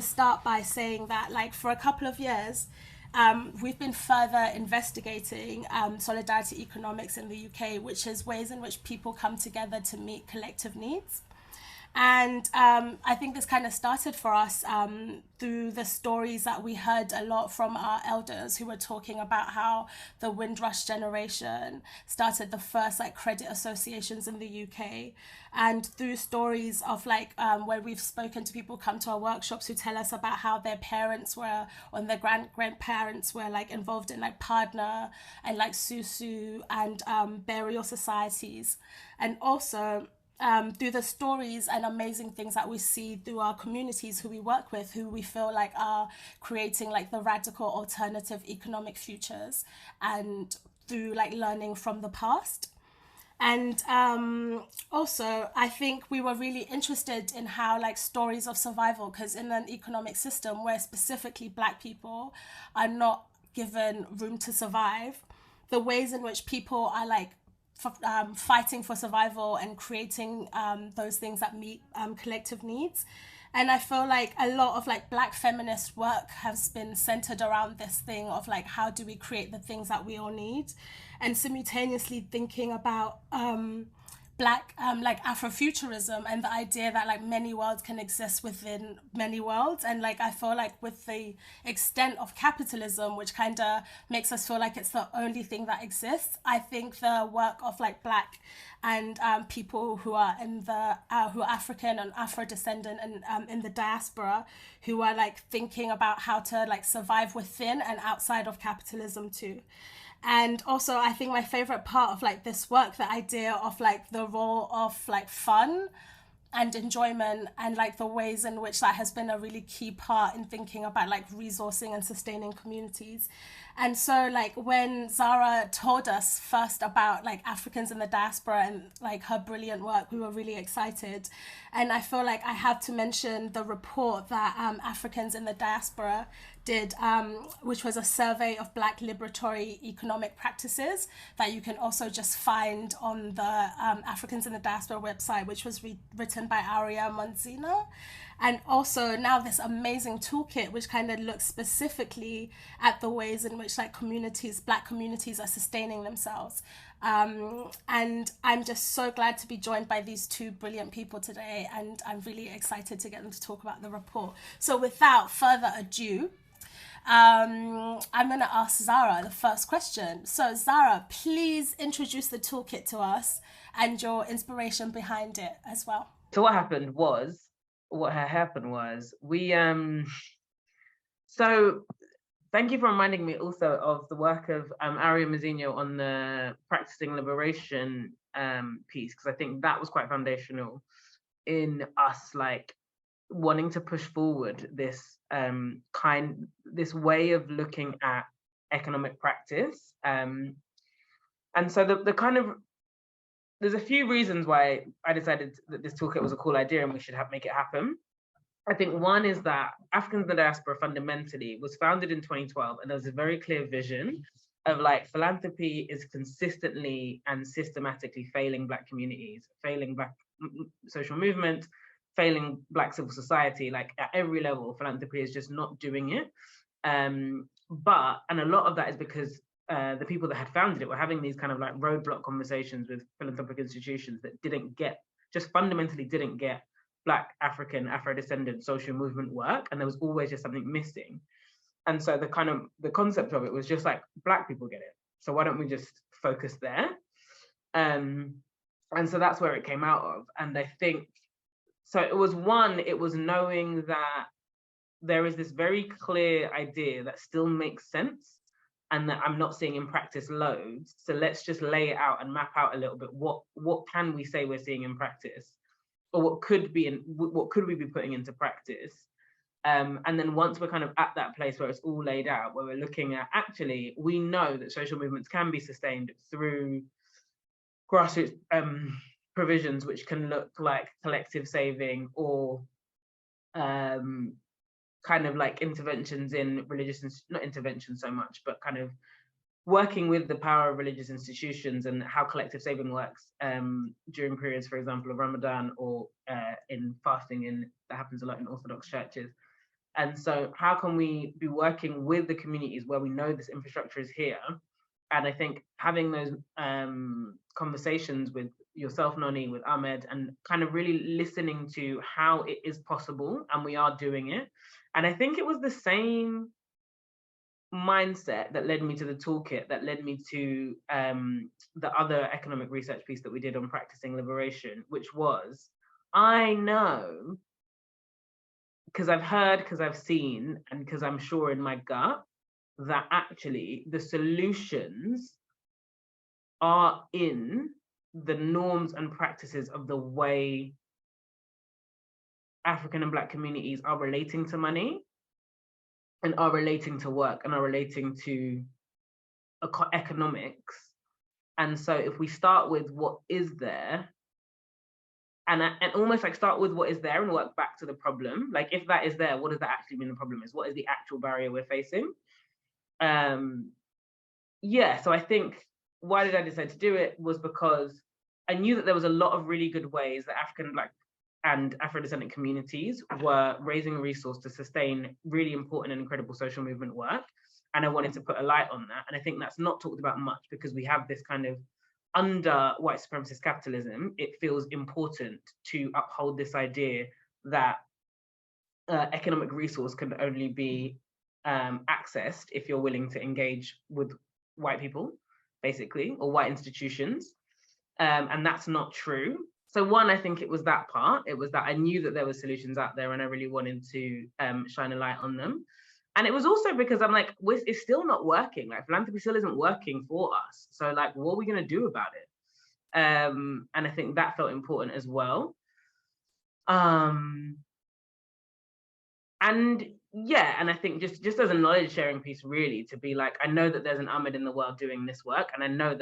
start by saying that, like, for a couple of years, we've been further investigating solidarity economics in the UK, which is ways in which people come together to meet collective needs. And I think this kind of started for us through the stories that we heard a lot from our elders who were talking about how the Windrush generation started the first like credit associations in the UK, and through stories of like where we've spoken to people come to our workshops who tell us about how their parents were, or their grandparents were like involved in like pardner and like susu and burial societies, and also through the stories and amazing things that we see through our communities who we work with, who we feel like are creating like the radical alternative economic futures, and through like learning from the past. And also, I think we were really interested in how like stories of survival, because in an economic system where specifically Black people are not given room to survive, the ways in which people are like fighting for survival and creating those things that meet collective needs. And I feel like a lot of like Black feminist work has been centered around this thing of like, how do we create the things that we all need, and simultaneously thinking about Black like Afrofuturism and the idea that like many worlds can exist within many worlds. And like I feel like with the extent of capitalism, which kind of makes us feel like it's the only thing that exists, I think the work of like Black and people who are in the who are African and Afro descendant and in the diaspora, who are like thinking about how to like survive within and outside of capitalism too. And also, I think my favorite part of like this work, the idea of like the role of like fun and enjoyment, and like the ways in which that has been a really key part in thinking about like resourcing and sustaining communities. And so like when Zahra told us first about like Africans in the diaspora and like her brilliant work, we were really excited. And I feel like I have to mention the report that Africans in the diaspora did, which was a survey of Black liberatory economic practices that you can also just find on the Africans in the Diaspora website, which was written by Aria Manzina. And also now this amazing toolkit, which kind of looks specifically at the ways in which like communities, Black communities, are sustaining themselves. And I'm just so glad to be joined by these two brilliant people today, and I'm really excited to get them to talk about the report. So without further ado, I'm going to ask Zahra the first question. So Zahra, please introduce the toolkit to us and your inspiration behind it as well. So what had happened was we so thank you for reminding me also of the work of Aria Mazzino on the practicing liberation piece, because I think that was quite foundational in us like wanting to push forward this this way of looking at economic practice. And so the kind of, there's a few reasons why I decided that this toolkit was a cool idea and we should make it happen. I think one is that Africans in the Diaspora fundamentally was founded in 2012, and there was a very clear vision of like philanthropy is consistently and systematically failing Black communities, failing Black social movement, failing Black civil society. Like at every level, philanthropy is just not doing it. And a lot of that is because the people that had founded it were having these kind of like roadblock conversations with philanthropic institutions that fundamentally didn't get Black, African, Afro-descendant social movement work, and there was always just something missing. And so the concept of it was just like, Black people get it, so why don't we just focus there? And so that's where it came out of. And I think, so it was knowing that there is this very clear idea that still makes sense and that I'm not seeing in practice loads. So let's just lay it out and map out a little bit. What can we say we're seeing in practice? Or what could we be putting into practice? And then once we're kind of at that place where it's all laid out, where we're looking at, actually, we know that social movements can be sustained through grassroots provisions, which can look like collective saving or kind of like interventions in religious, not intervention so much, but kind of working with the power of religious institutions and how collective saving works during periods, for example, of Ramadan or in fasting, that happens a lot in Orthodox churches. And so how can we be working with the communities where we know this infrastructure is here? And I think having those conversations with yourself, Noni, with Ahmed, and kind of really listening to how it is possible, and we are doing it. And I think it was the same mindset that led me to the toolkit, that led me to the other economic research piece that we did on practicing liberation, which was, I know, because I've heard, because I've seen, and because I'm sure in my gut, that actually the solutions are in the norms and practices of the way African and Black communities are relating to money, and are relating to work, and are relating to economics. And so if we start with what is there, and almost like start with what is there and work back to the problem, like if that is there, what does that actually mean the problem is? What is the actual barrier we're facing? Yeah, so I think why did I decide to do it was because I knew that there was a lot of really good ways that African, Black, and Afro-descendant communities were raising a resource to sustain really important and incredible social movement work. And I wanted to put a light on that. And I think that's not talked about much because we have this kind of, under white supremacist capitalism, it feels important to uphold this idea that economic resource can only be accessed if you're willing to engage with white people, basically, or white institutions. And that's not true. So one, I think it was that part. It was that I knew that there were solutions out there and I really wanted to shine a light on them. And it was also because I'm like, it's still not working. Like philanthropy still isn't working for us. So like, what are we gonna do about it? And I think that felt important as well. And yeah, and I think just as a knowledge sharing piece, really, to be like, I know that there's an Ahmed in the world doing this work, and I know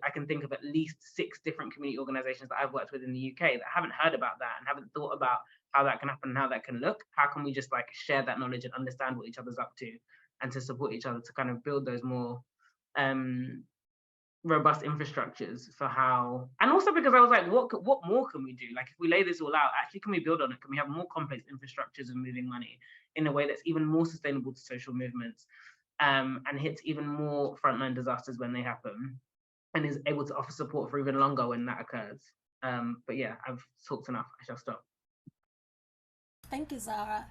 I can think of at least 6 different community organizations that I've worked with in the UK that haven't heard about that and haven't thought about how that can happen and how that can look. How can we just like share that knowledge and understand what each other's up to, and to support each other to kind of build those more robust infrastructures for how, and also because I was like, what more can we do? Like if we lay this all out, actually, can we build on it? Can we have more complex infrastructures of moving money in a way that's even more sustainable to social movements, and hits even more frontline disasters when they happen, and is able to offer support for even longer when that occurs? But yeah, I've talked enough. I shall stop. Thank you, Zahra.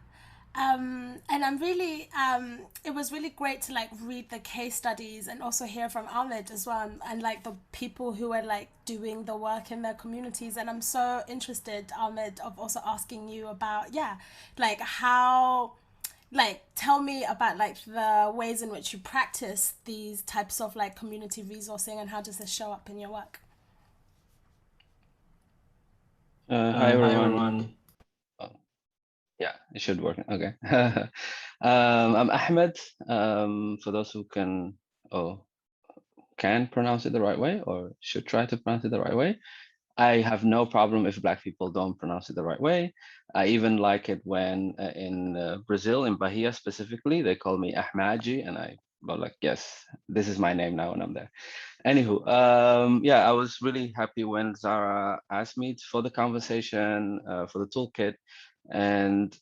And I'm really, it was really great to like read the case studies and also hear from Ahmed as well, and like the people who are like doing the work in their communities. And I'm so interested, Ahmed, of also asking you about, yeah, like how, like tell me about like the ways in which you practice these types of like community resourcing, and how does this show up in your work? Hi everyone. Yeah, it should work. Okay. I'm Ahmed. For those who can pronounce it the right way, or should try to pronounce it the right way. I have no problem if Black people don't pronounce it the right way. I even like it when in Brazil, in Bahia specifically, they call me Ahmadji, and well, like, yes, this is my name now when I'm there. Anywho, yeah, I was really happy when Zahra asked me for the conversation, for the toolkit, and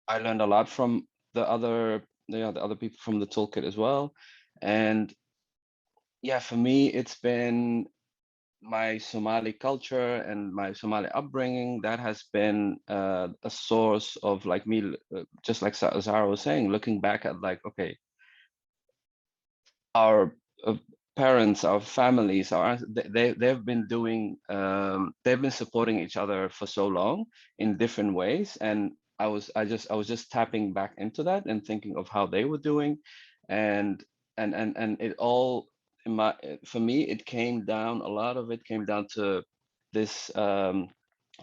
I learned a lot from the other people from the toolkit as well. And yeah, for me, it's been my Somali culture and my Somali upbringing that has been a source of like me, just like Zahra was saying, looking back at like, okay, our parents, our families, they've been doing, they've been supporting each other for so long in different ways, and I was just tapping back into that and thinking of how they were doing, and it all for me it came down, a lot of it came down to this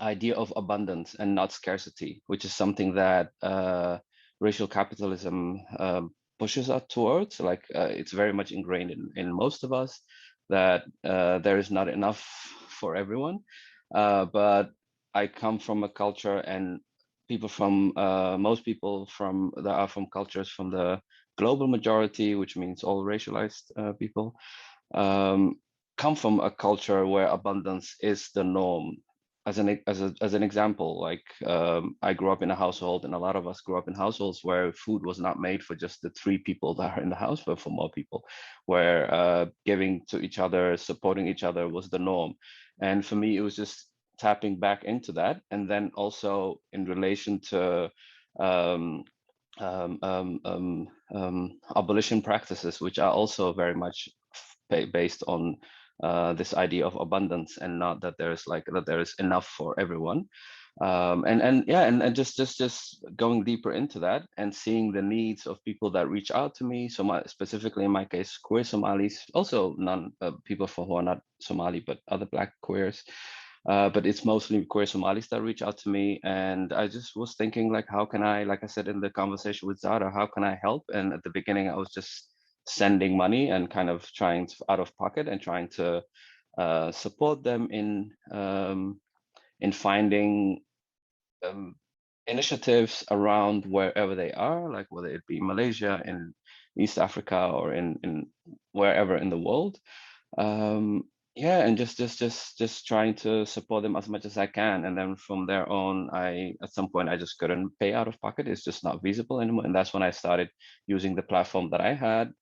idea of abundance and not scarcity, which is something that racial capitalism pushes us towards. Like it's very much ingrained in most of us that there is not enough for everyone. But I come from a culture, and people from most people from that are from cultures from the global majority, which means all racialized people, come from a culture where abundance is the norm, as an example, like I grew up in a household, and a lot of us grew up in households where food was not made for just the 3 people that are in the house, but for more people, where giving to each other, supporting each other was the norm. And for me, it was just tapping back into that, and then also in relation to abolition practices, which are also very much based on this idea of abundance, and not that there is enough for everyone. And just going deeper into that and seeing the needs of people that reach out to me. So specifically in my case, queer Somalis, also non people who are not Somali, but other Black queers. But it's mostly queer Somalis that reach out to me, and I just was thinking, like, how can I, like I said in the conversation with Zahra, how can I help? And at the beginning, I was just sending money and kind of trying to, out of pocket, and trying to support them in finding initiatives around wherever they are, like whether it be Malaysia, in East Africa, or in wherever in the world. Yeah, and just trying to support them as much as I can. And then from there on, at some point I just couldn't pay out of pocket. It's just not feasible anymore. And that's when I started using the platform that I had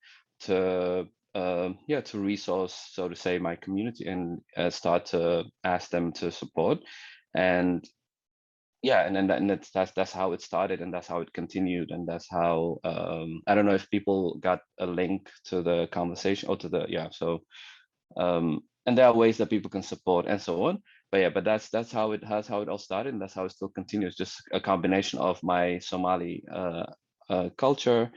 to to resource, so to say, my community, and start to ask them to support. And yeah, and then that's how it started, and that's how it continued, and that's how I don't know if people got a link to the conversation or to the so and there are ways that people can support and so on. But yeah, but that's how it all started, and that's how it still continues. Just a combination of my Somali culture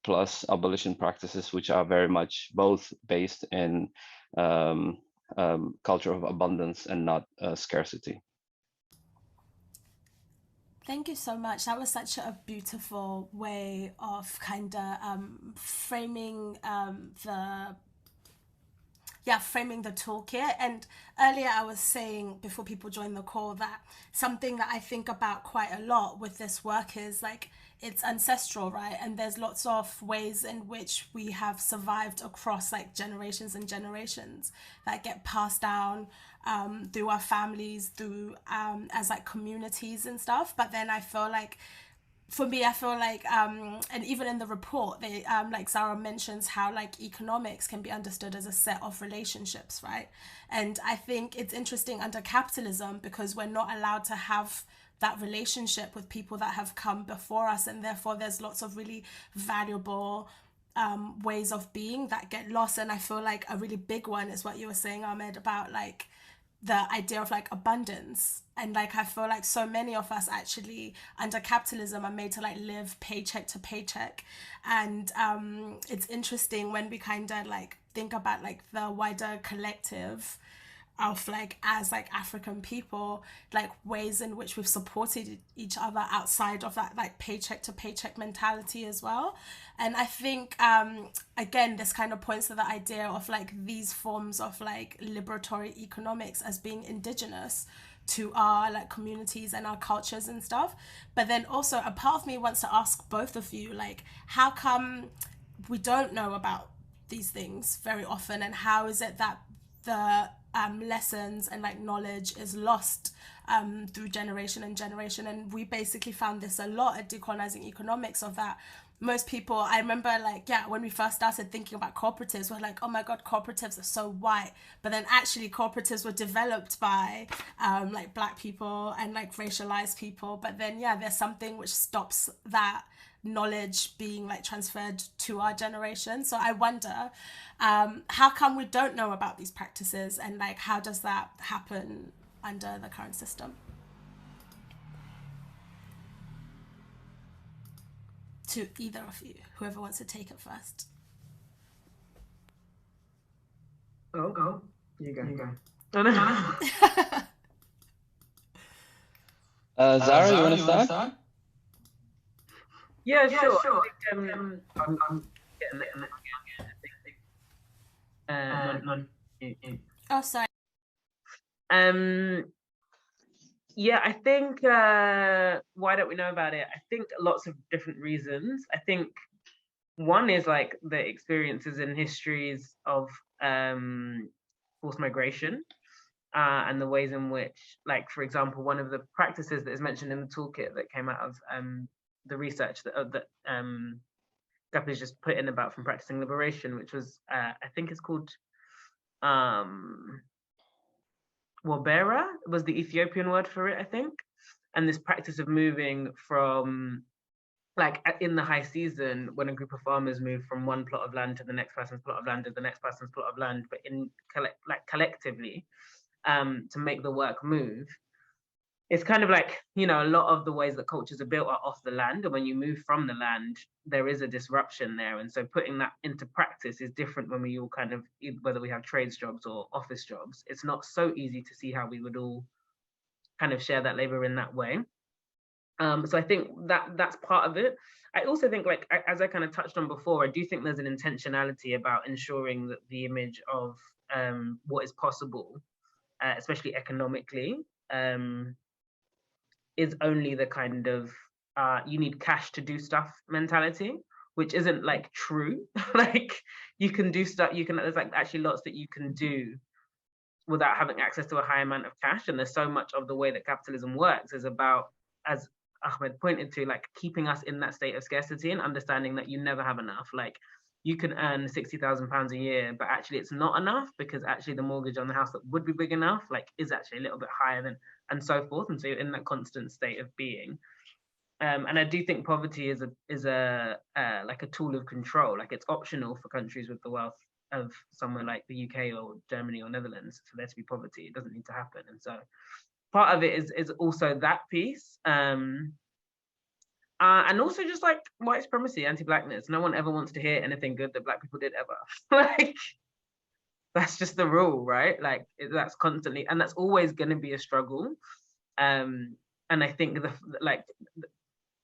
plus abolition practices, which are very much both based in culture of abundance and not scarcity. Thank you so much. That was such a beautiful way of kind of framing framing the toolkit. And earlier I was saying, before people join the call, that something that I think about quite a lot with this work is like it's ancestral, right? And there's lots of ways in which we have survived across like generations and generations that get passed down through our families, through as like communities and stuff. But then I feel like, for me, I feel like, and even in the report, they like Zahra mentions how like economics can be understood as a set of relationships, right? And I think it's interesting under capitalism because we're not allowed to have that relationship with people that have come before us, and therefore there's lots of really valuable ways of being that get lost. And I feel like a really big one is what you were saying, Ahmed, about like the idea of like abundance. And like I feel like so many of us actually under capitalism are made to like live paycheck to paycheck. And it's interesting when we kind of like think about like the wider collective of like as like African people, like ways in which we've supported each other outside of that like paycheck to paycheck mentality as well. And I think again, this kind of points to the idea of like these forms of like liberatory economics as being indigenous to our like communities and our cultures and stuff. But then also a part of me wants to ask both of you, like, how come we don't know about these things very often, and how is it that the lessons and like knowledge is lost through generation and generation? And we basically found this a lot at Decolonising Economics, of that most people, I remember like, when we first started thinking about cooperatives, we're like, oh my God, cooperatives are so white. But then actually cooperatives were developed by like Black people and like racialized people. But then, there's something which stops that knowledge being like transferred to our generation. So I wonder, how come we don't know about these practices, and like how does that happen under the current system? To either of you, whoever wants to take it first. Go. You go. Zahra, you want to start? Yeah, sure. Oh, sorry. Yeah, I think why don't we know about it? I think lots of different reasons. I think one is like the experiences and histories of forced migration. and the ways in which, like, for example, one of the practices that is mentioned in the toolkit that came out of the research that Guppi's just put in about from practicing liberation, which was, I think it's called Wabera, was the Ethiopian word for it, I think. And this practice of moving from, like, in the high season, when a group of farmers move from one plot of land to the next person's plot of land to the next person's plot of land, but in collectively, to make the work move. It's kind of like, you know, a lot of the ways that cultures are built are off the land, and when you move from the land, there is a disruption there. And so putting that into practice is different when we all kind of, whether we have trades jobs or office jobs, it's not so easy to see how we would all kind of share that labor in that way. So I think that's part of it. I also think, like, as I kind of touched on before, I do think there's an intentionality about ensuring that the image of what is possible, especially economically, is only the kind of you need cash to do stuff mentality, which isn't like true. Like, you can do stuff, there's like actually lots that you can do without having access to a high amount of cash. And there's so much of the way that capitalism works is about, as Axmed pointed to, like, keeping us in that state of scarcity and understanding that you never have enough. Like, you can earn £60,000 a year, but actually it's not enough, because actually the mortgage on the house that would be big enough, like, is actually a little bit higher than, and so forth. And so you're in that constant state of being. And I do think poverty is a like a tool of control. Like, it's optional for countries with the wealth of somewhere like the UK or Germany or Netherlands for there to be poverty. It doesn't need to happen. And so part of it is also that piece. And also just like white supremacy, anti-blackness. No one ever wants to hear anything good that Black people did ever. Like, that's just the rule, right? Like, that's constantly, and that's always going to be a struggle. And I think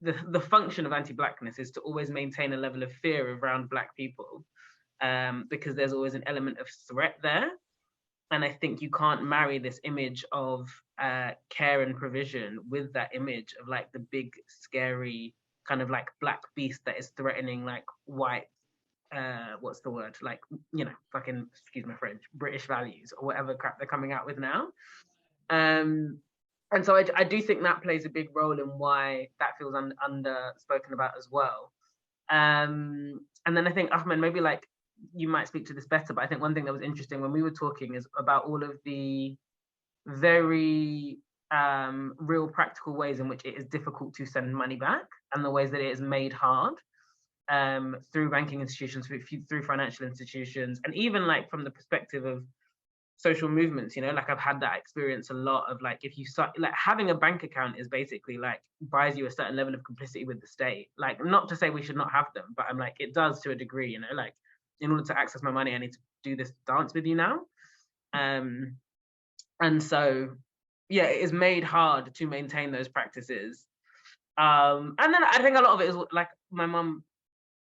the function of anti-blackness is to always maintain a level of fear around Black people, because there's always an element of threat there. And I think you can't marry this image of care and provision with that image of like the big, scary kind of like Black beast that is threatening like white, what's the word? Like, you know, fucking, excuse my French, British values or whatever crap they're coming out with now. And so I do think that plays a big role in why that feels under spoken about as well. And then I think, Ahmed, maybe like you might speak to this better, but I think one thing that was interesting when we were talking is about all of the very real practical ways in which it is difficult to send money back, and the ways that it is made hard through banking institutions, through financial institutions, and even like from the perspective of social movements, you know, like I've had that experience a lot of like, if you start like having a bank account is basically like buys you a certain level of complicity with the state. Like, not to say we should not have them, but I'm like, it does to a degree, you know, like in order to access my money, I need to do this dance with you now. And so, yeah, it is made hard to maintain those practices. And then I think a lot of it is like my mum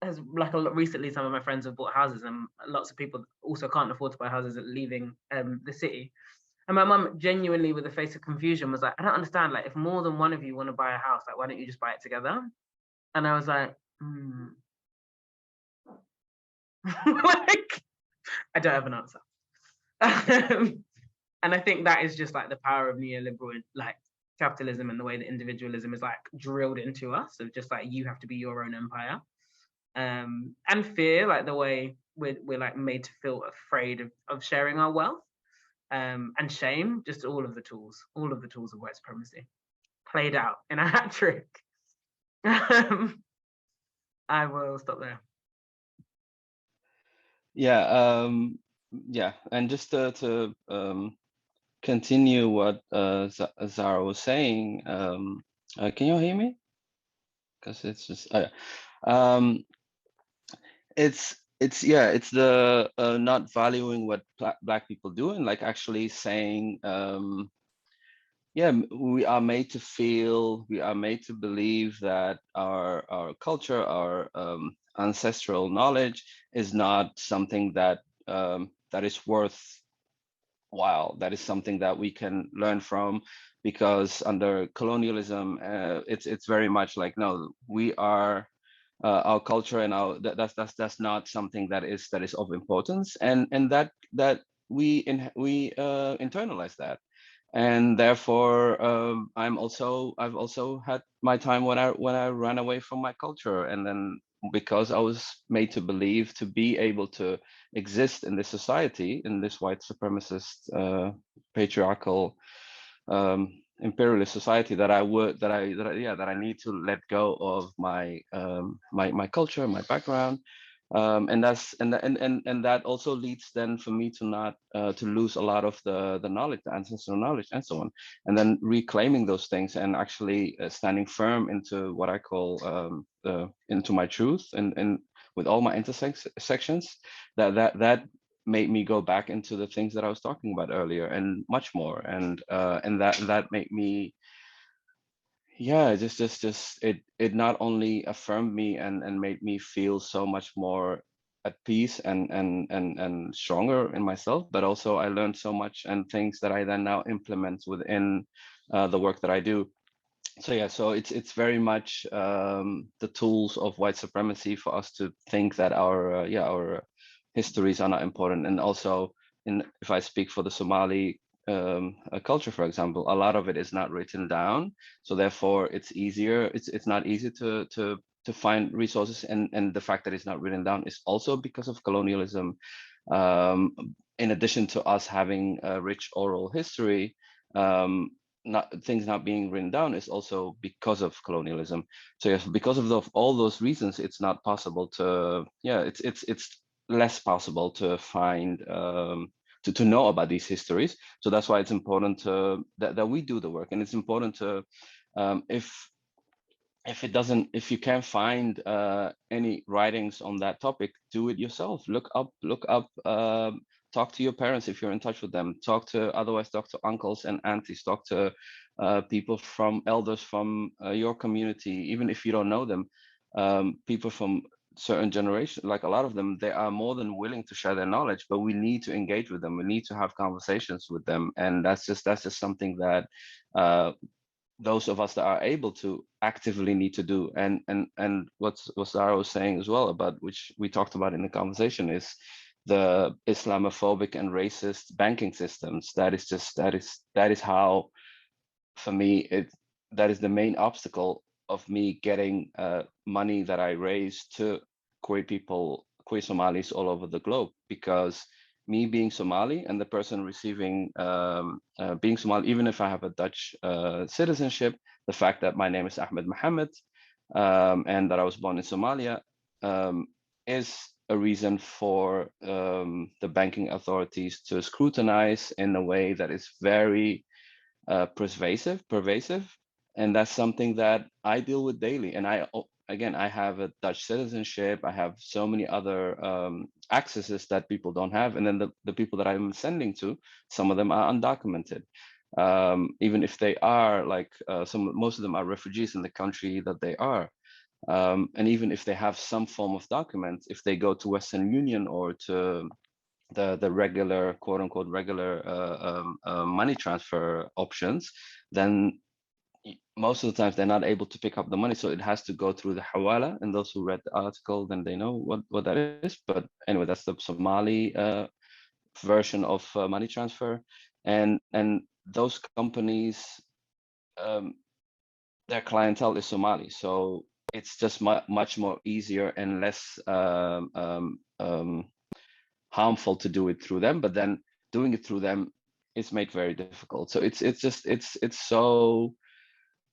has like recently some of my friends have bought houses, and lots of people also can't afford to buy houses at leaving the city. And my mum genuinely, with a face of confusion, was like, I don't understand, like if more than one of you want to buy a house, like why don't you just buy it together? And I was like, like, I don't have an answer. And I think that is just like the power of neoliberal like capitalism, and the way that individualism is like drilled into us, of just like you have to be your own empire. And fear, like the way we're like made to feel afraid of sharing our wealth, and shame, just all of the tools of white supremacy played out in a hat trick. I will stop there. Yeah, and just to continue what Zahra was saying, can you hear me? Because it's just it's the not valuing what Black people do, and like actually saying we are made to feel, we are made to believe that our culture, our ancestral knowledge is not something that that is worthwhile, that is something that we can learn from, because under colonialism it's very much like, no, we are our culture, and that's not something that is of importance, and that we internalize that. And therefore, I've also had my time when I ran away from my culture, and then because I was made to believe to be able to exist in this society, in this white supremacist, patriarchal, imperialist society, that I need to let go of my my culture, my background, and that also leads then for me to not to lose a lot of the knowledge, the ancestral knowledge, and so on, and then reclaiming those things and actually standing firm into what I call into my truth, and with all my intersections, that made me go back into the things that I was talking about earlier and much more, and that made me, yeah, just it not only affirmed me and made me feel so much more at peace and stronger in myself, but also I learned so much and things that I then now implement within the work that I do. So yeah, so it's very much the tools of white supremacy for us to think that our our histories are not important. And also, if I speak for the Somali culture, for example, a lot of it is not written down, so therefore it's easier. It's not easy to find resources, and the fact that it's not written down is also because of colonialism. In addition to us having a rich oral history, not things not being written down is also because of colonialism. So yes, because of all those reasons, it's not possible to, yeah, it's less possible to find to know about these histories. So that's why it's important to that we do the work, and it's important to if you can't find any writings on that topic, do it yourself. Look up, talk to your parents if you're in touch with them. Otherwise talk to uncles and aunties. Talk to people from elders from your community, even if you don't know them. People from certain generation, like a lot of them, they are more than willing to share their knowledge. But we need to engage with them. We need to have conversations with them, and that's just something that those of us that are able to actively need to do. And what Zahra was saying as well, about which we talked about in the conversation, is the Islamophobic and racist banking systems. That is how, for me, that is the main obstacle of me getting money that I raise to queer people, queer Somalis all over the globe, because me being Somali and the person receiving being Somali, even if I have a Dutch citizenship, the fact that my name is Axmed Maxamed and that I was born in Somalia is a reason for the banking authorities to scrutinize in a way that is very pervasive, and that's something that I deal with daily. And I have a Dutch citizenship. I have so many other accesses that people don't have, and then the people that I'm sending to, some of them are undocumented, even if they are like most of them are refugees in the country that they are. And even if they have some form of document, if they go to Western Union or to the regular, quote unquote, regular money transfer options, then most of the times they're not able to pick up the money. So it has to go through the hawala. And those who read the article, then they know what that is. But anyway, that's the Somali version of money transfer. And those companies, their clientele is Somali. So it's just much more easier and less harmful to do it through them, but then doing it through them is made very difficult. So it's so,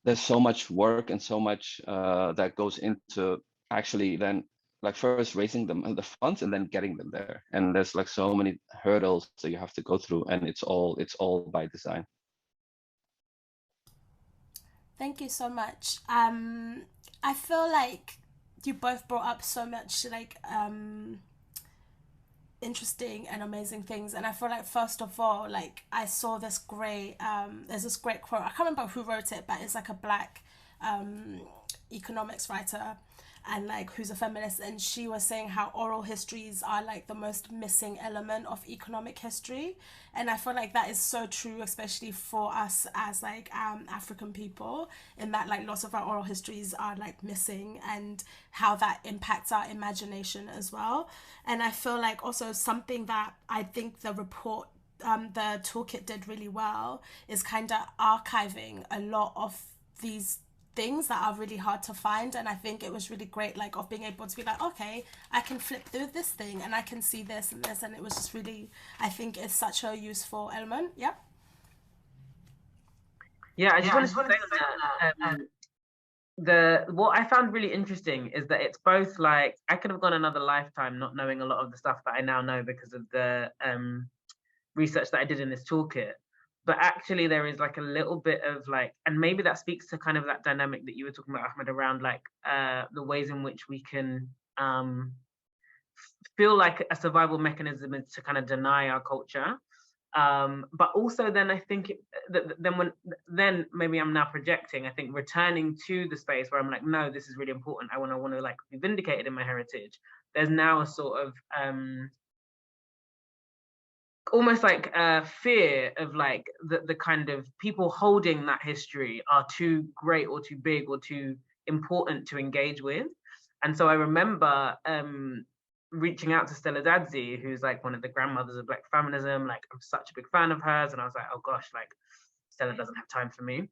there's so much work and so much that goes into actually then like first raising the funds and then getting them there. And there's like so many hurdles that you have to go through, and it's all by design. Thank you so much. I feel like you both brought up so much like interesting and amazing things, and I feel like first of all, like I saw this great there's this great quote, I can't remember who wrote it, but it's like a black economics writer, and like who's a feminist, and she was saying how oral histories are like the most missing element of economic history. And I feel like that is so true, especially for us as like African people, in that like lots of our oral histories are like missing, and how that impacts our imagination as well. And I feel like also something that I think the report, the toolkit did really well, is kind of archiving a lot of these things that are really hard to find. And I think it was really great, like, of being able to be like, okay, I can flip through this thing and I can see this and this, and it was just really, I think it's such a useful element. Yeah. Yeah, I just wanted to say that what I found really interesting is that it's both like, I could have gone another lifetime not knowing a lot of the stuff that I now know because of the research that I did in this toolkit. But actually there is like a little bit of like, and maybe that speaks to kind of that dynamic that you were talking about, Ahmed, around like the ways in which we can feel like a survival mechanism is to kind of deny our culture. But also then I think then maybe I'm now projecting, I think returning to the space where I'm like, no, this is really important. I want to like be vindicated in my heritage. There's now a sort of almost like fear of like the kind of people holding that history are too great or too big or too important to engage with. And so I remember reaching out to Stella Dadzi, who's like one of the grandmothers of Black feminism. Like, I'm such a big fan of hers, and I was like, oh gosh, like Stella doesn't have time for me.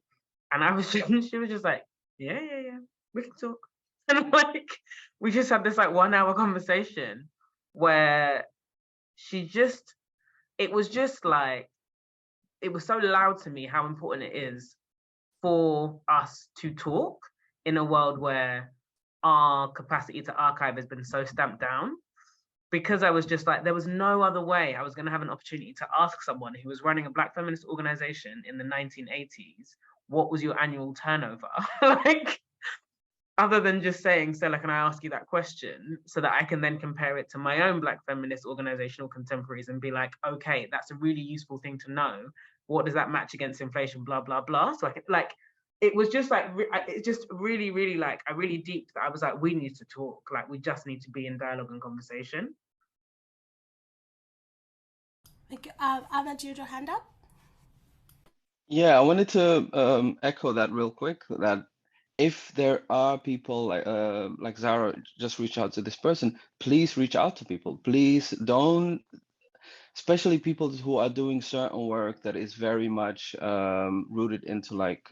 And I was just, she was just like, yeah, we can talk. And like, we just had this like 1 hour conversation where it was just like, it was so loud to me how important it is for us to talk in a world where our capacity to archive has been so stamped down. Because I was just like, there was no other way I was going to have an opportunity to ask someone who was running a Black feminist organization in the 1980s, what was your annual turnover? Like, other than just saying, Stella, can I ask you that question, so that I can then compare it to my own Black feminist organizational contemporaries and be like, okay, that's a really useful thing to know. What does that match against inflation, blah, blah, blah. So I could, like, it was just like, it just really, really like, I really deeped that I was like, we need to talk. Like, we just need to be in dialogue and conversation. Ahmed, you had your hand up? Yeah, I wanted to echo that real quick, that if there are people like Zahra, just reach out to this person. Please reach out to people. Please don't, especially people who are doing certain work that is very much rooted into like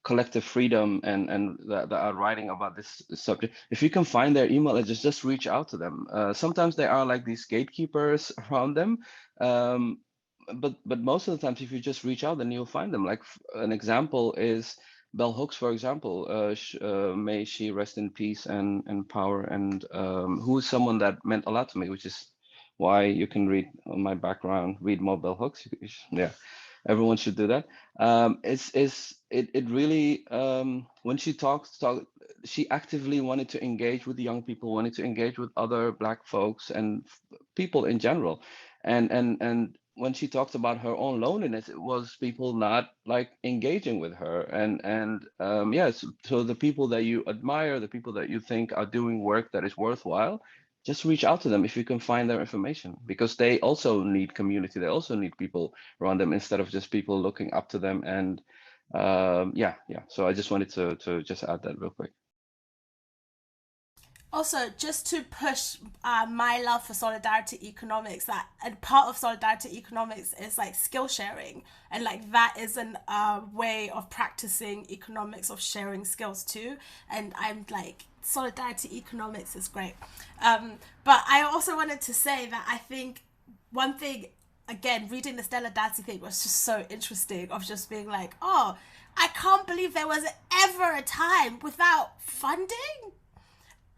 collective freedom and that are writing about this subject. If you can find their email address, just reach out to them. Sometimes there are like these gatekeepers around them. But most of the times, if you just reach out, then you'll find them. Like an example is Bell Hooks, for example. May she rest in peace and power. And who is someone that meant a lot to me, which is why you can read on my background, read more Bell Hooks. Yeah, everyone should do that. It really when she talks, she actively wanted to engage with the young people, wanted to engage with other Black folks and people in general, and when she talked about her own loneliness, it was people not like engaging with her. And yes, so the people that you admire, the people that you think are doing work that is worthwhile, just reach out to them if you can find their information, because they also need community. They also need people around them, instead of just people looking up to them. And yeah. So I just wanted to just add that real quick. Also, just to push my love for solidarity economics, that and part of solidarity economics is like skill sharing, and like that is an way of practicing economics, of sharing skills too. And I'm like, solidarity economics is great. But I also wanted to say that I think one thing, again, reading the Stella Dadzi thing was just so interesting, of just being like, oh, I can't believe there was ever a time without funding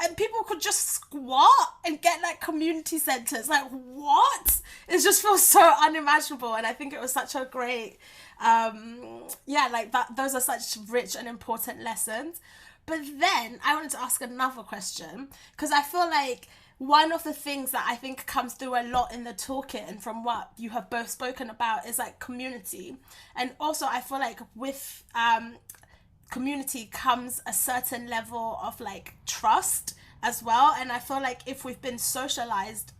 and people could just squat and get like community centers. Like, what? It just feels so unimaginable. And I think it was such a great, like that. Those are such rich and important lessons. But then I wanted to ask another question, because I feel like one of the things that I think comes through a lot in the toolkit, and from what you have both spoken about, is like community. And also I feel like with community comes a certain level of like trust as well. And I feel like if we've been socialized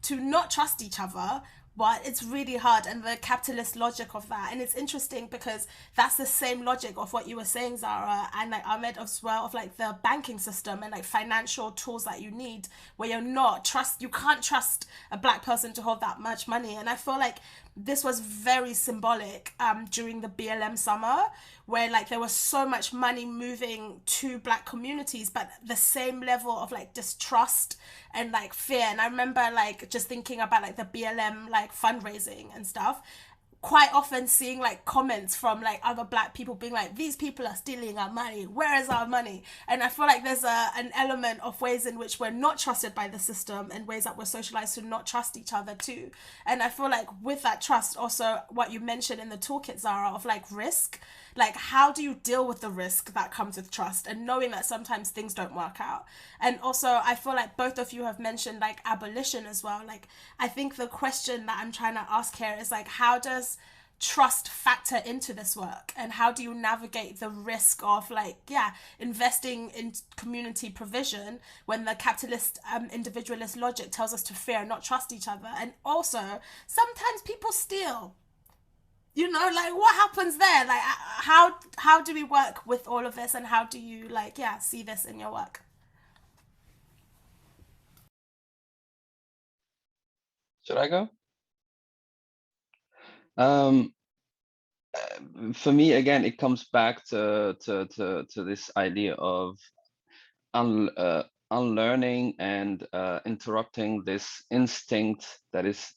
to not trust each other, but it's really hard, and the capitalist logic of that. And it's interesting because that's the same logic of what you were saying, Zahra, and like Ahmed as well, of like the banking system and like financial tools that you need, where you can't trust a black person to hold that much money. And I feel like this was very symbolic during the BLM summer, where like there was so much money moving to black communities, but the same level of like distrust and like fear. And I remember like just thinking about like the BLM like fundraising and stuff, quite often seeing like comments from like other black people being like, these people are stealing our money, where is our money? And I feel like there's an element of ways in which we're not trusted by the system, and ways that we're socialized to not trust each other too. And I feel like with that trust, also what you mentioned in the toolkit, Zahra, of like risk, like how do you deal with the risk that comes with trust, and knowing that sometimes things don't work out. And also I feel like both of you have mentioned like abolition as well. Like I think the question that I'm trying to ask here is like, how does trust factor into this work, and how do you navigate the risk of like investing in community provision when the capitalist individualist logic tells us to fear and not trust each other? And also sometimes people steal, like what happens there? Like how do we work with all of this, and how do you like see this in your work? Should I go? For me, again, it comes back to this idea of unlearning and interrupting this instinct that is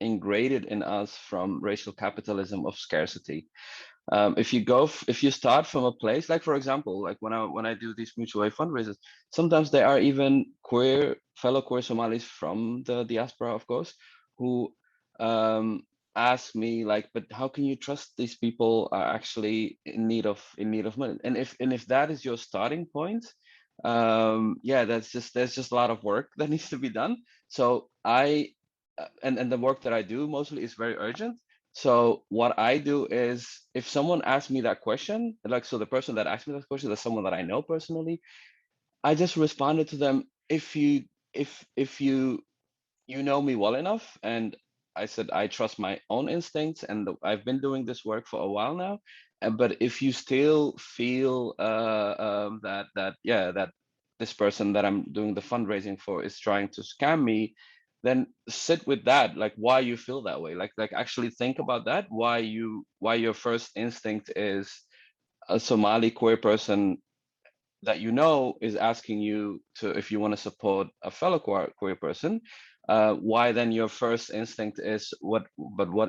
ingrained in us from racial capitalism of scarcity. If you start from a place, like for example, like when I do these mutual aid fundraisers, sometimes there are even fellow queer Somalis from the diaspora, of course, who ask me like, but how can you trust these people are actually in need of money? And if that is your starting point, there's just a lot of work that needs to be done. So and the work that I do mostly is very urgent. So what I do is, if someone asks me that question, like, so the person that asked me that question is someone that I know personally, I just responded to them, if you know me well enough, and I said I trust my own instincts, and I've been doing this work for a while now. But if you still feel that this person that I'm doing the fundraising for is trying to scam me, then sit with that, like why you feel that way, like actually think about that, why your first instinct is a Somali queer person that is asking you to, if you want to support a fellow queer person, why then your first instinct is what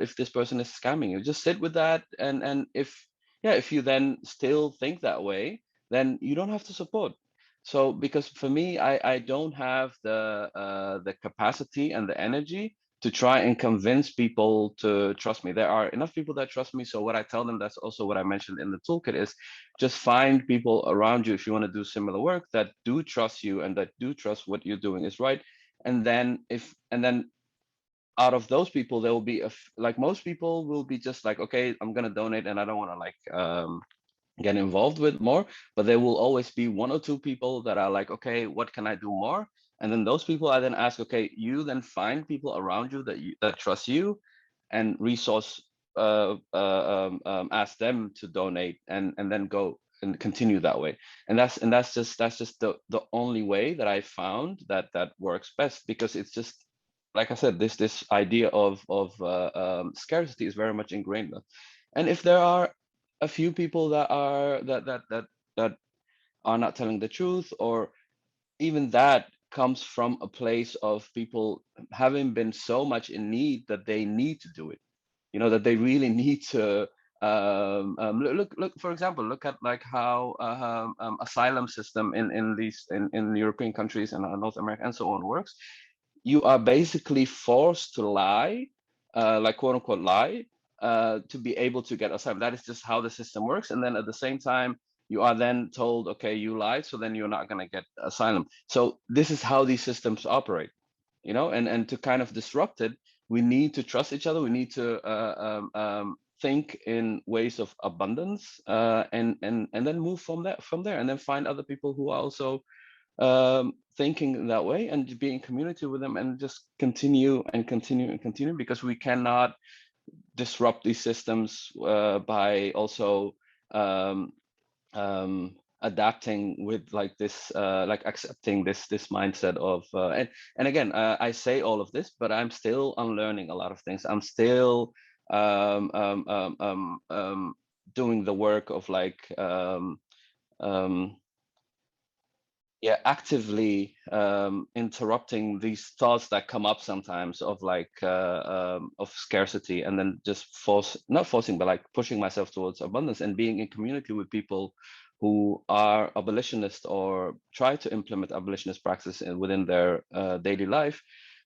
if this person is scamming you? Just sit with that, and if you then still think that way, then you don't have to support. So because for me, I don't have the capacity and the energy to try and convince people to trust me. There are enough people that trust me. So what I tell them, that's also what I mentioned in the toolkit, is just find people around you, if you want to do similar work, that do trust you and that do trust what you're doing is right. And then out of those people, there will be like most people will be just like, okay, I'm gonna donate and I don't want to like get involved with more, but there will always be one or two people that are like, okay, what can I do more? And then those people I then ask, okay, you then find people around you that trust you, and ask them to donate, and then go and continue that way. And that's just the only way that I found that works best, because it's just, like I said, this idea of scarcity is very much ingrained. And if there are a few people that are not telling the truth, or even that comes from a place of people having been so much in need that they need to do it, that they really need to look for example, look at like how asylum system in European countries and North America and so on works. You are basically forced to lie, like quote unquote lie, to be able to get asylum. That is just how the system works. And then at the same time, you are then told, okay, you lied, so then you're not going to get asylum. So this is how these systems operate, and to kind of disrupt it, we need to trust each other. We need to think in ways of abundance, and then move from there, and then find other people who are also thinking that way, and be in community with them, and just continue and continue and continue, because we cannot disrupt these systems by also adapting with like this, like accepting this mindset of and again, I say all of this, but I'm still unlearning a lot of things. I'm still doing the work of like yeah, actively interrupting these thoughts that come up sometimes of like of scarcity, and then just not forcing, but like pushing myself towards abundance, and being in community with people who are abolitionists or try to implement abolitionist practice within their daily life.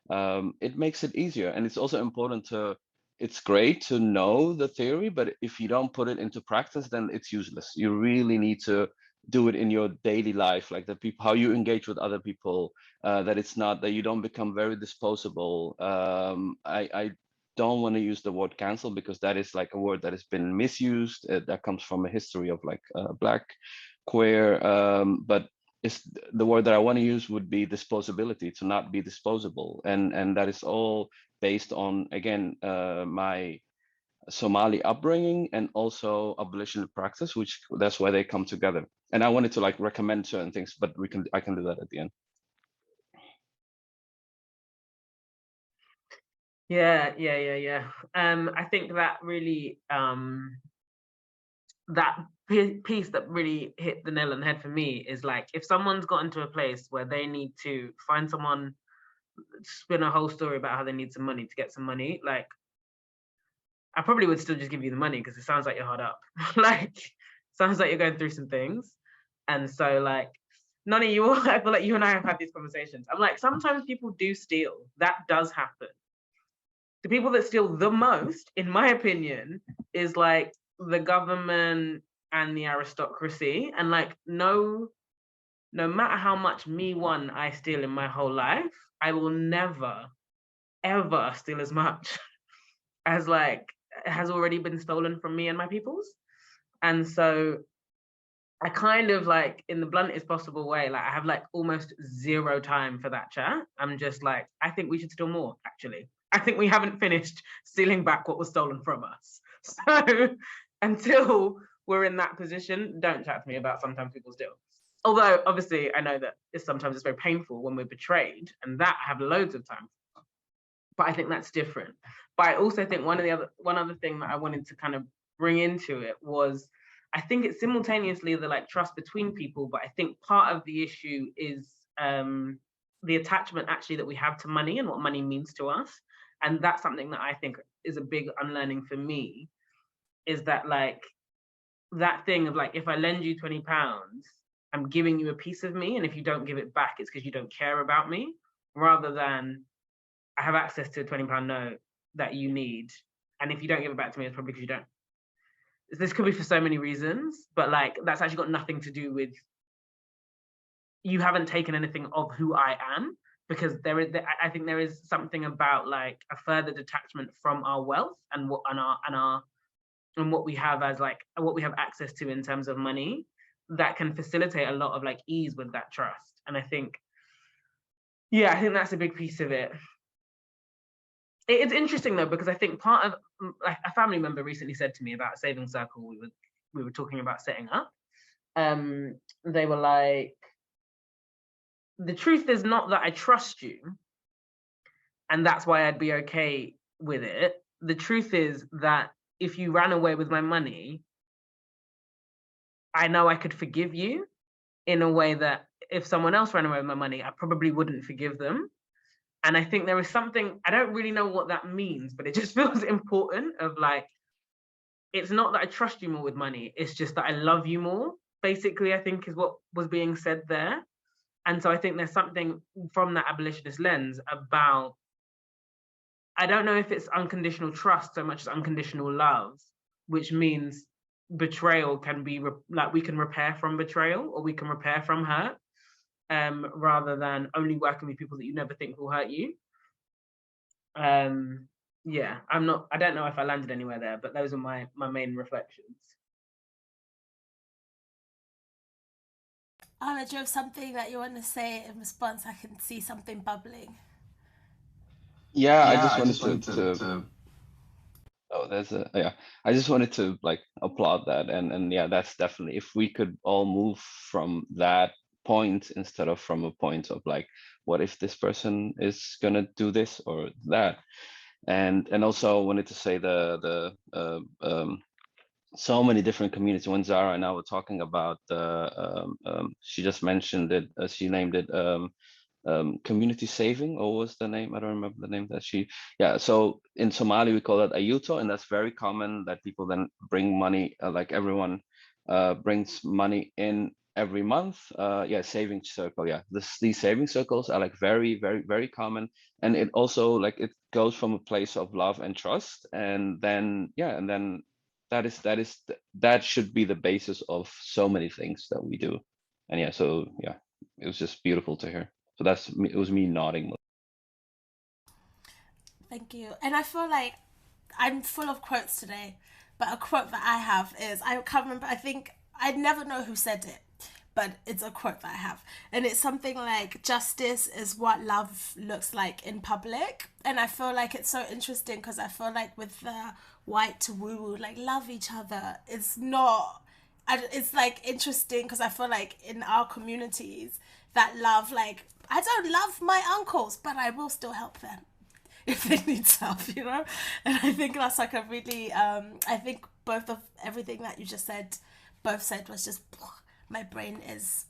It makes it easier, and it's also important to. It's great to know the theory, but if you don't put it into practice, then it's useless. You really need to do it in your daily life, like the people, how you engage with other people, that it's not that you don't become very disposable. I don't want to use the word cancel, because that is like a word that has been misused, that comes from a history of like black, queer, but it's the word that I want to use would be disposability, to not be disposable, and that is all based on, again, my Somali upbringing and also abolitionist practice, which that's why they come together. And I wanted to like recommend certain things, but I can do that at the end. Yeah. I think that really that piece that really hit the nail on the head for me is like, if someone's gotten to a place where they need to find someone, spin a whole story about how they need some money to get some money, like I probably would still just give you the money, because it sounds like you're hard up. Like, sounds like you're going through some things. And so like, Nani, I feel like you and I have had these conversations. I'm like, sometimes people do steal. That does happen. The people that steal the most, in my opinion, is like the government and the aristocracy. And like, no matter how much I steal in my whole life, I will never, ever steal as much as like has already been stolen from me and my people's. And so I kind of like, in the bluntest possible way, like I have like almost zero time for that chat. I'm just like, I think we should steal more, actually. I think we haven't finished stealing back what was stolen from us. So until we're in that position, don't chat to me about sometimes people steal. Although obviously I know that sometimes it's very painful when we're betrayed, and that I have loads of time for. But I think that's different. But I also think one other thing that I wanted to kind of bring into it was, I think it's simultaneously the like trust between people, but I think part of the issue is the attachment actually that we have to money and what money means to us. And that's something that I think is a big unlearning for me, is that like that thing of like, if I lend you £20, I'm giving you a piece of me, and if you don't give it back, it's because you don't care about me, rather than I have access to a £20 note that you need, and if you don't give it back to me, it's probably because you don't. This could be for so many reasons, but like that's actually got nothing to do with, you haven't taken anything of who I am, because I think there is something about like a further detachment from our wealth and what we have as like what we have access to in terms of money, that can facilitate a lot of like ease with that trust. And I think that's a big piece of it. It's interesting though, because I think part of, like, a family member recently said to me about a savings circle we were talking about setting up. They were like, the truth is not that I trust you, and that's why I'd be okay with it. The truth is that if you ran away with my money, I know I could forgive you in a way that if someone else ran away with my money, I probably wouldn't forgive them. And I think there is something, I don't really know what that means, but it just feels important of like, it's not that I trust you more with money, it's just that I love you more, basically, I think is what was being said there. And so I think there's something from that abolitionist lens about, I don't know if it's unconditional trust so much as unconditional love, which means betrayal can be like, we can repair from betrayal, or we can repair from hurt, rather than only working with people that you never think will hurt you. yeah, I don't know if I landed anywhere there, but those are my main reflections. Anna, do you have something that you want to say in response? I can see something bubbling. Yeah, I just wanted to oh, I just wanted to like applaud that, and yeah, that's definitely, if we could all move from that point instead of from a point of like, what if this person is gonna do this or that, and also wanted to say so many different communities. When Zahra and I were talking about she just mentioned it, she named it community saving, or what was the name? I don't remember the name that she, yeah. So in Somali, we call it ayuto, and that's very common that people then bring money, like everyone brings money in every month. Yeah, saving circle. Yeah, these saving circles are like very, very, very common. And it also like, it goes from a place of love and trust. And then, yeah, and then that should be the basis of so many things that we do. And yeah, so yeah, it was just beautiful to hear. So that's me, it was me nodding. Thank you. And I feel like I'm full of quotes today, but a quote that I have is, I can't remember, I think, I never know who said it, but it's a quote that I have. And it's something like, justice is what love looks like in public. And I feel like it's so interesting because I feel like with the white woo, like love each other, it's not, it's like interesting because I feel like in our communities, that love, like, I don't love my uncles, but I will still help them if they need help, you know? And I think that's like a really, I think both of everything that you just said, both said was just, my brain is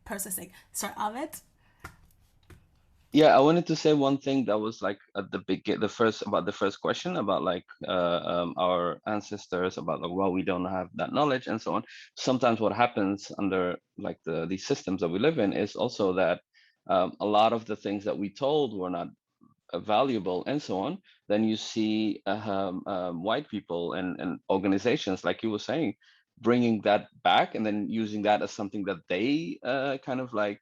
processing. Sorry, Ahmed? Yeah, I wanted to say one thing that was like at the the first question about like our ancestors, about like, well, we don't have that knowledge and so on. Sometimes what happens under like these systems that we live in is also that a lot of the things that we told were not valuable and so on. Then you see white people and organizations, like you were saying, bringing that back and then using that as something that they kind of like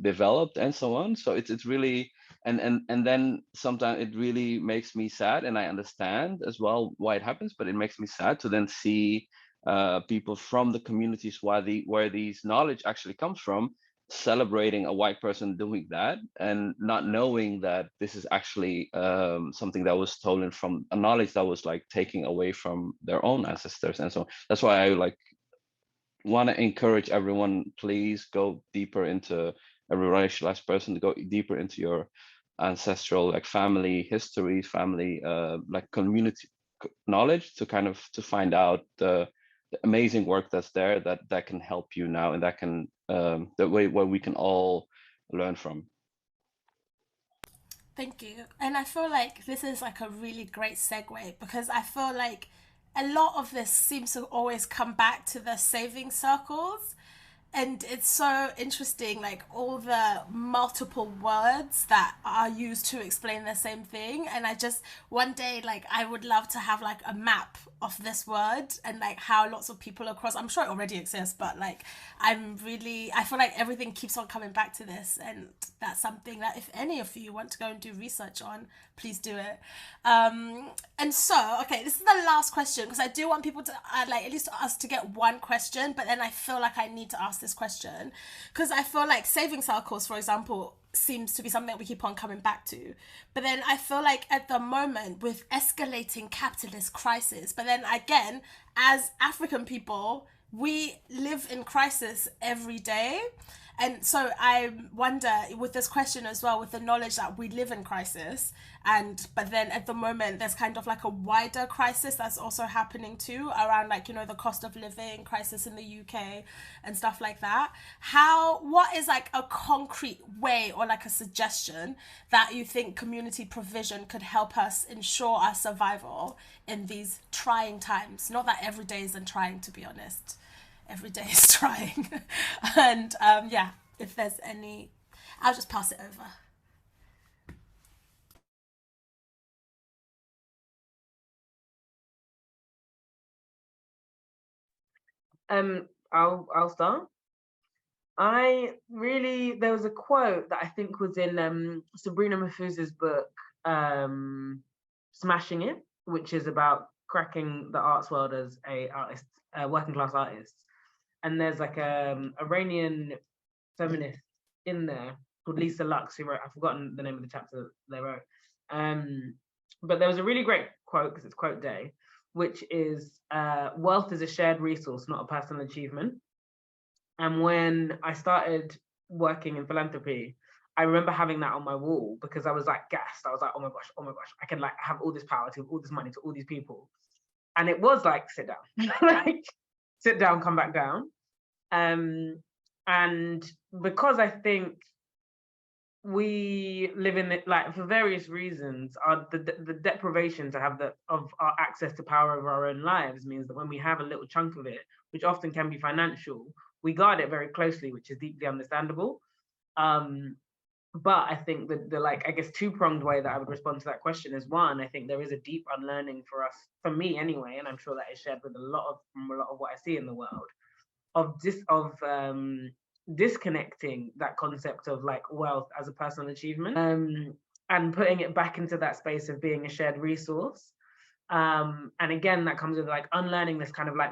developed and so on. So it's really, and then sometimes it really makes me sad, and I understand as well why it happens, but it makes me sad to then see people from the communities where these knowledge actually comes from, celebrating a white person doing that and not knowing that this is actually something that was stolen from a knowledge that was like taking away from their own ancestors. And so that's why I like want to encourage everyone, please go deeper into every racialized person, to go deeper into your ancestral like family histories, family like community knowledge, to kind of to find out the amazing work that's there that can help you now, and that can the way where we can all learn from. Thank you. And I feel like this is like a really great segue because I feel like a lot of this seems to always come back to the saving circles. And it's so interesting, like all the multiple words that are used to explain the same thing. And I just, one day, like, I would love to have like a map of this word and like how lots of people across, I'm sure it already exists, but like, I feel like everything keeps on coming back to this. And that's something that if any of you want to go and do research on, please do it. And so, okay, this is the last question because I do want people to, like, at least us to get one question, but then I feel like I need to ask this question because I feel like saving circles, for example, seems to be something that we keep on coming back to. But then I feel like at the moment with escalating capitalist crisis, but then again, as African people, we live in crisis every day. And so I wonder with this question as well, with the knowledge that we live in crisis, and but then at the moment there's kind of like a wider crisis that's also happening too around like, you know, the cost of living crisis in the UK and stuff like that. What is like a concrete way or like a suggestion that you think community provision could help us ensure our survival in these trying times? Not that every day isn't trying, to be honest. Every day is trying. And yeah, if there's any, I'll just pass it over. I'll start. There was a quote that I think was in Sabrina Mahfouz's book, Smashing It, which is about cracking the arts world as a working class artist. And there's like a Iranian feminist in there called Lisa Lux, who wrote, I've forgotten the name of the chapter they wrote. But there was a really great quote, because it's quote day, which is, wealth is a shared resource, not a personal achievement. And when I started working in philanthropy, I remember having that on my wall because I was like gassed. I was like, oh my gosh, I can like have all this power to all this money to all these people. And it was like, sit down, like sit down, come back down. And because I think we live in it, like for various reasons, the deprivation to have of our access to power over our own lives means that when we have a little chunk of it, which often can be financial, we guard it very closely, which is deeply understandable. But I think the like, I guess, two-pronged way that I would respond to that question is, one, I think there is a deep unlearning for us, for me anyway, and I'm sure that is shared with a lot of what I see in the world, of disconnecting that concept of like wealth as a personal achievement, and putting it back into that space of being a shared resource. And again, that comes with like unlearning this kind of like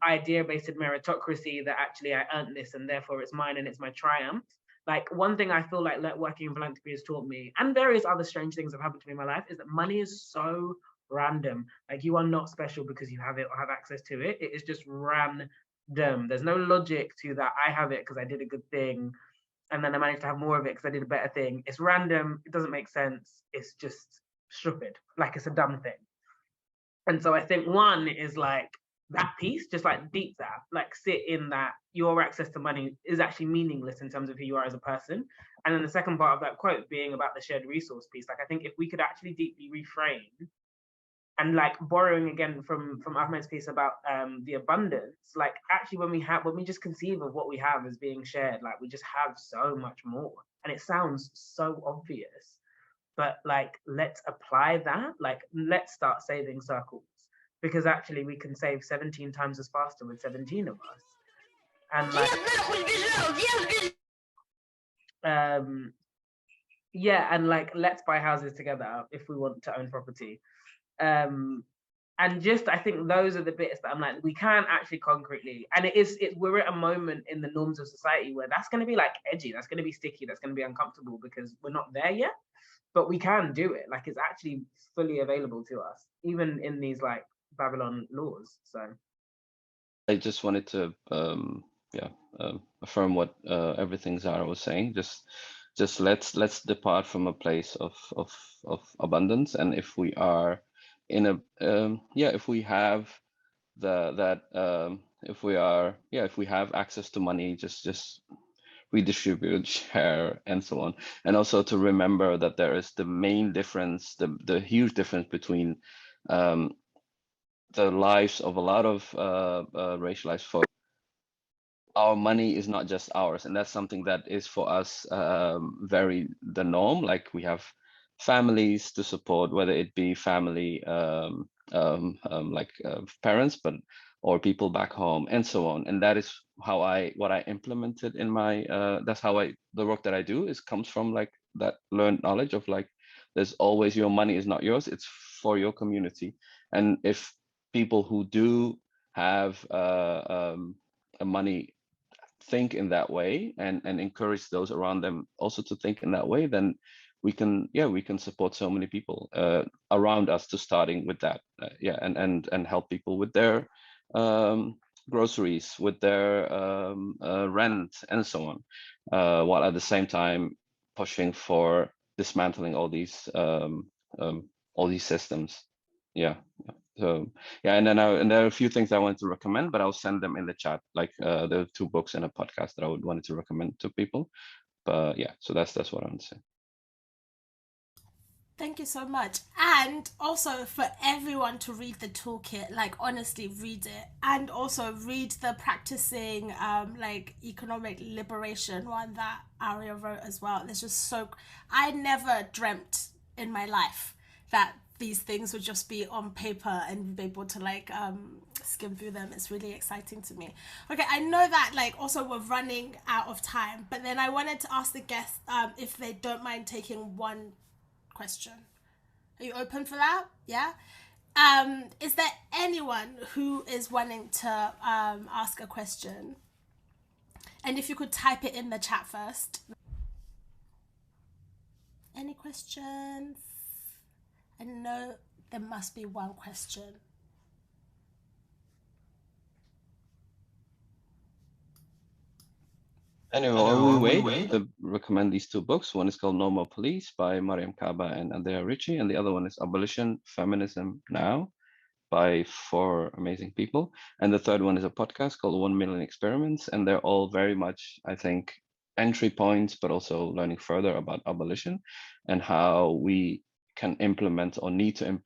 idea-based meritocracy that actually I earned this and therefore it's mine and it's my triumph. Like one thing I feel like working in philanthropy has taught me, and various other strange things have happened to me in my life, is that money is so random. Like you are not special because you have it or have access to it. It is just random. There's no logic to that. I have it because I did a good thing, and then I managed to have more of it because I did a better thing. It's random. It doesn't make sense. It's just stupid. Like it's a dumb thing. And so I think one is like that piece, just like deep that, like sit in that your access to money is actually meaningless in terms of who you are as a person. And then the second part of that quote being about the shared resource piece, like I think if we could actually deeply reframe, and like borrowing again from Ahmed's piece about the abundance, like actually when we just conceive of what we have as being shared, like we just have so much more. And it sounds so obvious, but like let's apply that, like let's start saving circles, because actually we can save 17 times as faster with 17 of us. And like yeah, and like let's buy houses together if we want to own property. And just I think those are the bits that I'm like, we can actually concretely, and we're at a moment in the norms of society where that's going to be like edgy, that's going to be sticky, that's going to be uncomfortable because we're not there yet, but we can do it. Like it's actually fully available to us, even in these like Babylon laws. So I just wanted to affirm what everything Zahra was saying. Just let's depart from a place of abundance, and if we are in a if we have if we have access to money, just redistribute, share, and so on. And also to remember that there is the main difference, the huge difference between the lives of a lot of racialized folks. Our money is not just ours, and that's something that is for us very the norm. Like we have families to support, whether it be family parents, or people back home, and so on. And that is how what I implemented in my that's how the work that I do comes from like that learned knowledge of like there's always, your money is not yours, it's for your community. And if people who do have money think in that way and encourage those around them also to think in that way, then we can support so many people around us, to starting with that and help people with their groceries, with their rent, and so on, while at the same time pushing for dismantling all these systems. So and then there are a few things I wanted to recommend, but I'll send them in the chat. Like there are 2 books and a podcast that I would wanted to recommend to people. But so that's what I want to say. Thank you so much. And also for everyone to read the toolkit, like honestly read it, and also read the practicing like economic liberation one that Aria wrote as well. It's just so, I never dreamt in my life that these things would just be on paper and be able to like skim through them. It's really exciting to me. Okay, I know that like also we're running out of time, but then I wanted to ask the guests if they don't mind taking one question, Are you open for that? Yeah. Is there anyone who is wanting to ask a question? And if you could type it in the chat first. Any questions? I know there must be one question. Anyway, while we wait, to recommend these two books. One is called No More Police by Mariam Kaba and Andrea Ricci, and the other one is Abolition, Feminism Now by four amazing people. And the third one is a podcast called 1 Million Experiments, and they're all very much, I think, entry points, but also learning further about abolition and how we can implement or need to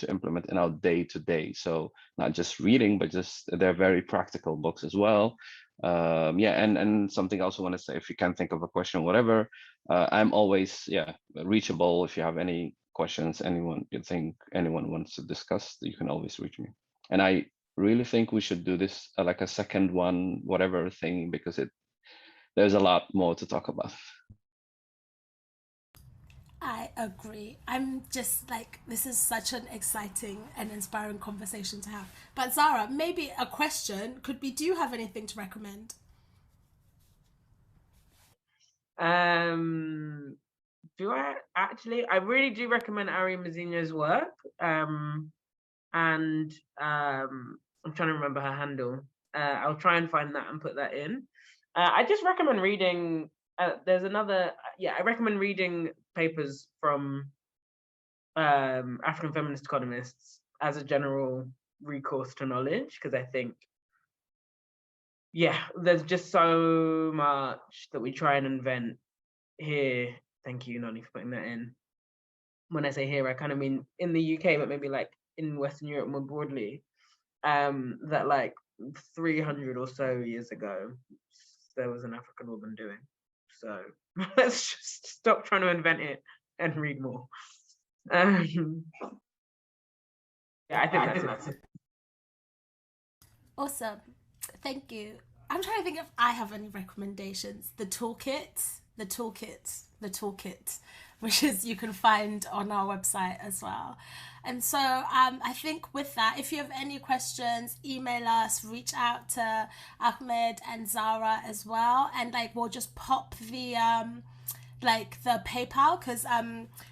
implement in our day-to-day. So not just reading, but just they're very practical books as well. And something I also want to say, if you can't think of a question, whatever, I'm always reachable. If you have any questions, anyone wants to discuss, you can always reach me. And I really think we should do this like a second one, whatever thing, because there's a lot more to talk about. I agree. I'm just like, this is such an exciting and inspiring conversation to have. But Zahra, maybe a question could be, do you have anything to recommend? Do I actually? I really do recommend Ari Mazzinho's work. And I'm trying to remember her handle. I'll try and find that and put that in. I just recommend reading. There's another. I recommend reading papers from African feminist economists as a general recourse to knowledge, because I think, there's just so much that we try and invent here. Thank you, Nani, for putting that in. When I say here, I kind of mean in the UK, but maybe like in Western Europe more broadly. That like 300 or so years ago, there was an African woman doing. So let's just stop trying to invent it and read more. I think that's it. Awesome. Thank you. I'm trying to think if I have any recommendations. The toolkit, which is you can find on our website as well. And so I think with that, if you have any questions, email us, reach out to Axmed and Zahra as well. And like, we'll just pop the PayPal, because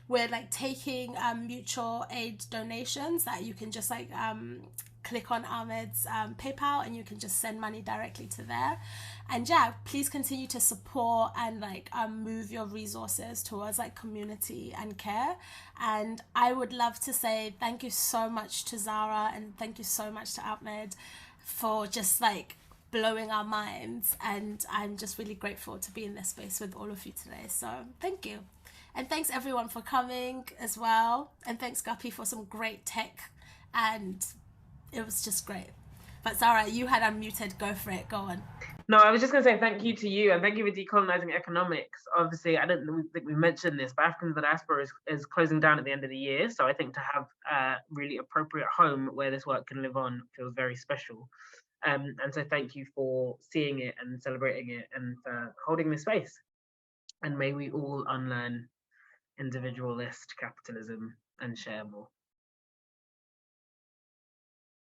we're like taking mutual aid donations that you can just like click on Ahmed's PayPal and you can just send money directly to there. And please continue to support and like move your resources towards like community and care. And I would love to say thank you so much to Zahra and thank you so much to Ahmed for just like blowing our minds, and I'm just really grateful to be in this space with all of you today. So thank you. And thanks everyone for coming as well. And thanks Guppi for some great tech, and it was just great. But Zahra, you had unmuted, go for it, go on. No, I was just going to say thank you to you, and thank you for Decolonising Economics. Obviously, I don't think we mentioned this, but Africans in the Diaspora is closing down at the end of the year. So I think to have a really appropriate home where this work can live on feels very special. And so thank you for seeing it and celebrating it and for holding this space. And may we all unlearn individualist capitalism and share more.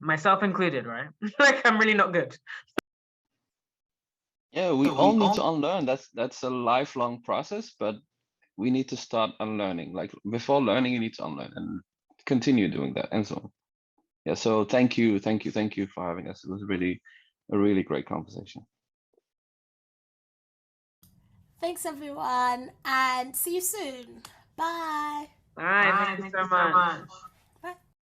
Myself included, right? Like, I'm really not good. Yeah, we all need to unlearn. That's a lifelong process, but we need to start unlearning. Like before learning, you need to unlearn and continue doing that and so on. Yeah, so thank you for having us. It was a really great conversation. Thanks everyone, and see you soon. Bye. Bye. Thank you so much.